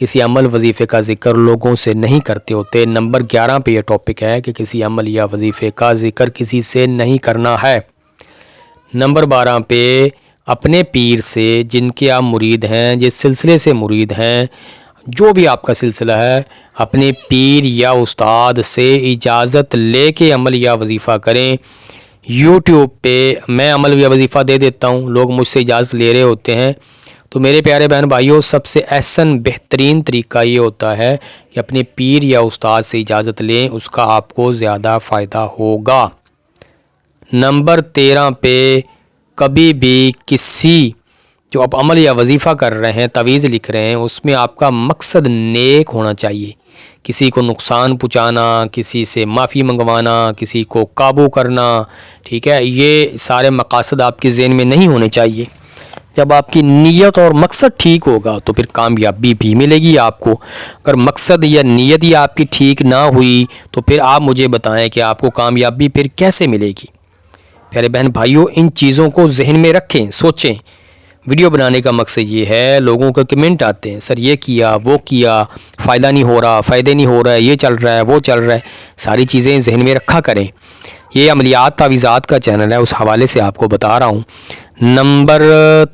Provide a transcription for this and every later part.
کسی عمل وظیفے کا ذکر لوگوں سے نہیں کرتے ہوتے۔ نمبر 11 پہ یہ ٹاپک ہے کہ کسی عمل یا وظیفے کا ذکر کسی سے نہیں کرنا ہے۔ نمبر 12 پہ اپنے پیر سے، جن کے آپ مرید ہیں، جس سلسلے سے مرید ہیں، جو بھی آپ کا سلسلہ ہے، اپنے پیر یا استاد سے اجازت لے کے عمل یا وظیفہ کریں۔ یوٹیوب پہ میں عمل یا وظیفہ دے دیتا ہوں، لوگ مجھ سے اجازت لے رہے ہوتے ہیں، تو میرے پیارے بہن بھائیوں، سب سے احسن بہترین طریقہ یہ ہوتا ہے کہ اپنے پیر یا استاد سے اجازت لیں، اس کا آپ کو زیادہ فائدہ ہوگا۔ نمبر 13 پہ کبھی بھی کسی جو آپ عمل یا وظیفہ کر رہے ہیں، تعویذ لکھ رہے ہیں، اس میں آپ کا مقصد نیک ہونا چاہیے۔ کسی کو نقصان پہنچانا، کسی سے معافی منگوانا، کسی کو قابو کرنا، ٹھیک ہے، یہ سارے مقاصد آپ کے ذہن میں نہیں ہونے چاہیے۔ جب آپ کی نیت اور مقصد ٹھیک ہوگا تو پھر کامیابی بھی ملے گی آپ کو۔ اگر مقصد یا نیت ہی آپ کی ٹھیک نہ ہوئی تو پھر آپ مجھے بتائیں کہ آپ کو کامیابی پھر کیسے ملے گی۔ پیارے بہن بھائیوں، ان چیزوں کو ذہن میں رکھیں، سوچیں۔ ویڈیو بنانے کا مقصد یہ ہے، لوگوں کے کمنٹ آتے ہیں، سر یہ کیا، وہ کیا، فائدہ نہیں ہو رہا، فائدے نہیں ہو رہا ہے، یہ چل رہا ہے، وہ چل رہا ہے، ساری چیزیں ذہن میں رکھا کریں۔ یہ عملیات تعویذات کا چینل ہے، اس حوالے سے آپ کو بتا رہا ہوں۔ نمبر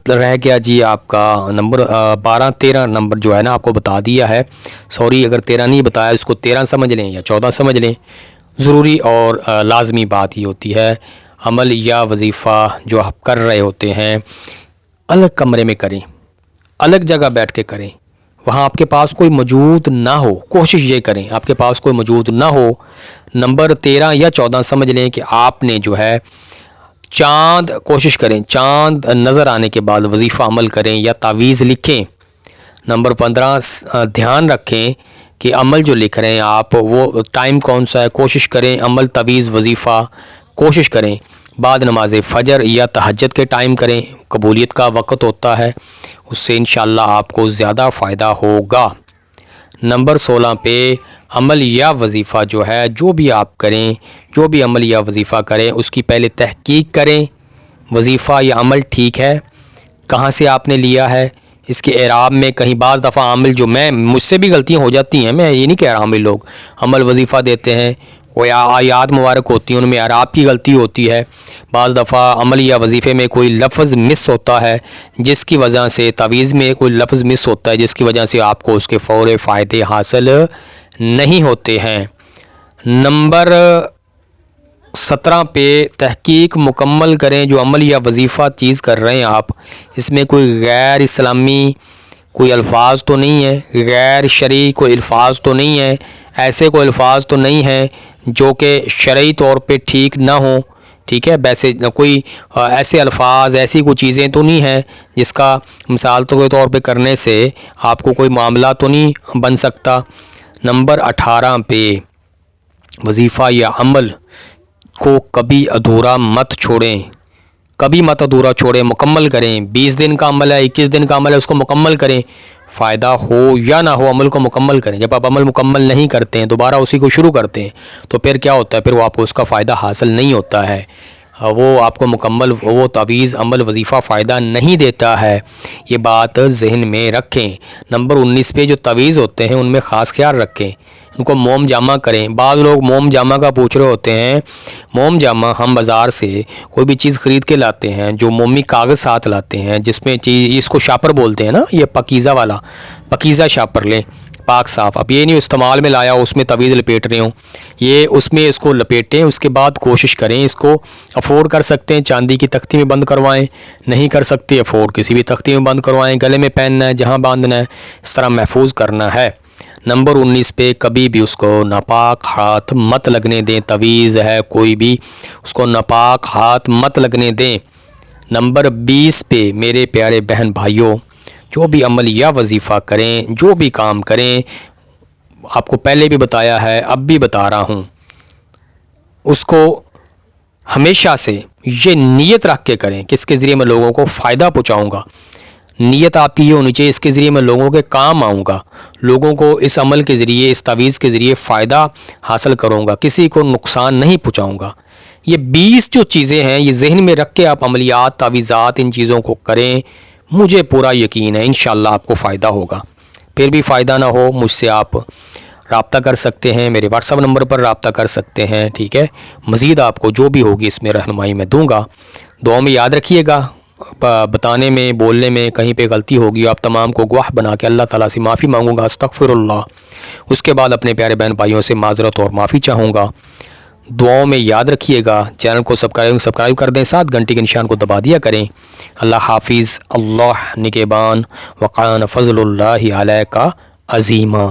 رہ گیا جی آپ کا نمبر 12 13 نمبر جو ہے نا آپ کو بتا دیا ہے، سوری اگر 13 نہیں بتایا، اس کو 13 سمجھ لیں یا 14 سمجھ لیں۔ ضروری اور لازمی بات یہ ہوتی ہے، عمل یا وظیفہ جو آپ کر رہے ہوتے ہیں، الگ کمرے میں کریں، الگ جگہ بیٹھ کے کریں، وہاں آپ کے پاس کوئی موجود نہ ہو، کوشش یہ کریں آپ کے پاس کوئی موجود نہ ہو۔ نمبر 13 یا 14 سمجھ لیں کہ آپ نے جو ہے چاند، کوشش کریں چاند نظر آنے کے بعد وظیفہ عمل کریں یا تعویذ لکھیں۔ نمبر 15 دھیان رکھیں کہ عمل جو لکھ رہے ہیں آپ، وہ ٹائم کون سا ہے، کوشش کریں عمل تعویذ وظیفہ کوشش کریں بعد نماز فجر یا تہجد کے ٹائم کریں، قبولیت کا وقت ہوتا ہے، اس سے انشاءاللہ آپ کو زیادہ فائدہ ہوگا۔ نمبر 16 پہ عمل یا وظیفہ جو ہے، جو بھی آپ کریں، جو بھی عمل یا وظیفہ کریں، اس کی پہلے تحقیق کریں، وظیفہ یا عمل ٹھیک ہے، کہاں سے آپ نے لیا ہے، اس کے اعراب میں کہیں بعض دفعہ عمل جو مجھ سے بھی غلطیاں ہو جاتی ہیں، میں یہ نہیں کہہ رہا ہوں، لوگ عمل وظیفہ دیتے ہیں، وہ آیات مبارک ہوتی ہیں، ان میں اعراب کی غلطی ہوتی ہے، بعض دفعہ عمل یا وظیفے میں کوئی لفظ مس ہوتا ہے، جس کی وجہ سے تعویذ میں کوئی لفظ مس ہوتا ہے، جس کی وجہ سے آپ کو اس کے فوری فائدے حاصل نہیں ہوتے ہیں۔ نمبر 17 پہ تحقیق مکمل کریں، جو عمل یا وظیفہ چیز کر رہے ہیں آپ، اس میں کوئی غیر اسلامی کوئی الفاظ تو نہیں ہے، غیر شرعی کوئی الفاظ تو نہیں ہے، ایسے کوئی الفاظ تو نہیں ہیں جو کہ شرعی طور پہ ٹھیک نہ ہوں، ٹھیک ہے، ویسے کوئی ایسے الفاظ، ایسی کوئی چیزیں تو نہیں ہیں جس کا مثال کے طور پہ کرنے سے آپ کو کوئی معاملہ تو نہیں بن سکتا۔ نمبر 18 پہ وظیفہ یا عمل کو کبھی ادھورا مت چھوڑیں، کبھی مت ادھورا چھوڑیں، مکمل کریں۔ 20 دن کا عمل ہے، 21 دن کا عمل ہے، اس کو مکمل کریں، فائدہ ہو یا نہ ہو عمل کو مکمل کریں۔ جب آپ عمل مکمل نہیں کرتے ہیں، دوبارہ اسی کو شروع کرتے ہیں، تو پھر کیا ہوتا ہے، پھر وہ آپ کو اس کا فائدہ حاصل نہیں ہوتا ہے، وہ آپ کو مکمل وہ تعویذ عمل وظیفہ فائدہ نہیں دیتا ہے، یہ بات ذہن میں رکھیں۔ نمبر 19 پہ جو تعویذ ہوتے ہیں ان میں خاص خیال رکھیں، ان کو موم جامہ کریں۔ بعض لوگ موم جامہ کا پوچھ رہے ہوتے ہیں، موم جامہ ہم بازار سے کوئی بھی چیز خرید کے لاتے ہیں، جو مومی کاغذ ساتھ لاتے ہیں، جس میں چیز اس کو شاپر بولتے ہیں نا، یہ پکیزہ والا، پکیزہ شاپر لیں، پاک صاف۔ اب یہ نہیں استعمال میں لایا اس میں تعویذ لپیٹ رہے ہوں، یہ اس میں اس کو لپیٹیں، اس کے بعد کوشش کریں، اس کو افورڈ کر سکتے ہیں چاندی کی تختی میں بند کروائیں، نہیں کر سکتے افورڈ کسی بھی تختی میں بند کروائیں، گلے میں پہننا ہے، جہاں باندھنا ہے، اس طرح محفوظ کرنا ہے۔ نمبر 19 پہ کبھی بھی اس کو ناپاک ہاتھ مت لگنے دیں، تعویذ ہے کوئی بھی، اس کو ناپاک ہاتھ مت لگنے دیں۔ نمبر 20 پہ میرے پیارے بہن بھائیوں، جو بھی عمل یا وظیفہ کریں، جو بھی کام کریں، آپ کو پہلے بھی بتایا ہے، اب بھی بتا رہا ہوں، اس کو ہمیشہ سے یہ نیت رکھ کے کریں کہ اس کے ذریعے میں لوگوں کو فائدہ پہنچاؤں گا۔ نیت آپ کی یہ ہونی چاہیے، اس کے ذریعے میں لوگوں کے کام آؤں گا، لوگوں کو اس عمل کے ذریعے، اس تعویذ کے ذریعے فائدہ حاصل کروں گا، کسی کو نقصان نہیں پہنچاؤں گا۔ یہ 20 جو چیزیں ہیں، یہ ذہن میں رکھ کے آپ عملیات، تعویذات، ان چیزوں کو کریں، مجھے پورا یقین ہے انشاءاللہ آپ کو فائدہ ہوگا۔ پھر بھی فائدہ نہ ہو مجھ سے آپ رابطہ کر سکتے ہیں، میرے واٹس ایپ نمبر پر رابطہ کر سکتے ہیں، ٹھیک ہے۔ مزید آپ کو جو بھی ہوگی اس میں رہنمائی میں دوں گا۔ دعاؤں میں یاد رکھیے گا، بتانے میں بولنے میں کہیں پہ غلطی ہوگی آپ تمام کو گواہ بنا کے اللہ تعالیٰ سے معافی مانگوں گا، استغفر اللہ۔ اس کے بعد اپنے پیارے بہن بھائیوں سے معذرت اور معافی چاہوں گا۔ دعاؤں میں یاد رکھیے گا، چینل کو سبسکرائب کر دیں، ساتھ گھنٹی کے نشان کو دبا دیا کریں۔ اللہ حافظ، اللہ نگہبان، وقان فضل اللہ علیہ کا عظیمہ۔